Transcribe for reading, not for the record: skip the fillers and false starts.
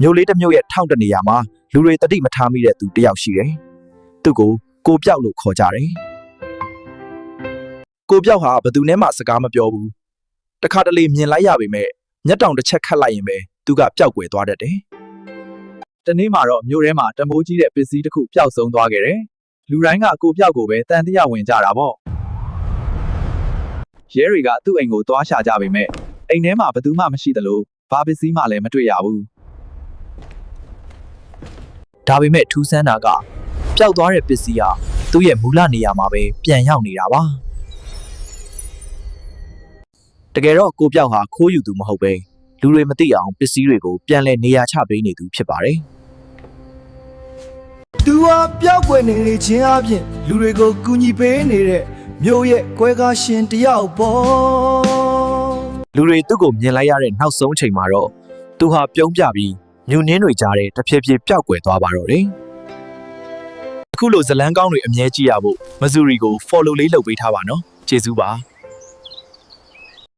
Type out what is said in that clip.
မျိုးလေးတစ်မျိုးရဲ့ထောင့်တနေရာမှာလူတွေတတိမထားမိတဲ့သူတယောက်ရှိတယ်။သူ့ကိုပြောက်လို့ခေါ်ကြတယ်။ကိုပြောက်ဟာဘယ်သူနဲ့မှစကားမပြောဘူး။တခါတလေမြင်လိုက်ရပေမဲ့မျက်တောင်တစ်ချက်ခတ်လိုက်ရင်ပဲသူကပျောက်ကွယ်သွားတတ်တယ်။တနေ့မှာတော့မြို့ထဲမှာတမိုးကြီးတဲ့ပစ္စည်းတစ်ခုပျောက်ဆုံးသွားခဲ့တယ်။လူတိုင်းကကိုပြောက်ကိုပဲတန်တရားဝင်ကြတာပေါ့။ရဲတွေကသူ့အိမ်ကိုသွားရှာကြပေမဲ့အိမ်ထဲမှာဘယ်သူမှမရှိသလိုဘာပစ္စည်းမှလည်းမတွေ့ရဘူး။ဒါပေမဲ့ထူးဆန်းတာကပျောက်သွားတဲ့ပစ္စည်းဟာသူ့ရဲ့မူလနေရာမှာပဲပြန်ရောက်နေတာပါတကယ်တော့ကိုပြောက်ဟာခိုးယူသူမဟုတ်ပဲလူတွေမသိအောင်ပစ္စည်းတွေကိုပြန်လည်နေရာချပေးနေသူဖြစ်ပါတယ်သူဟာပျောက်ကွယ်နေခြင်းအပြင်လူတွေကိုကူညီပေးနေတဲ့မြို့ရဲ့ကွဲကားရှင်တယောက်ပေါ့လူတွေသူ့ကိုမြင်လိုက်ရတဲ့နောက်ဆုံးအချိန်မှာတော့သူဟာပြုံးပြပြီးညူနှင်းတွေကြားတဲ့တဖြည်းဖြည်းပျောက်ကွယ်သွားပါတော့တယ်အခုလိုဇလန်းကောင်းတွေအမြဲကြည့်ရဖို့မဇူရီကို follow လေးလုပ်ပေးထားပါနော်ကျေးဇူးပါ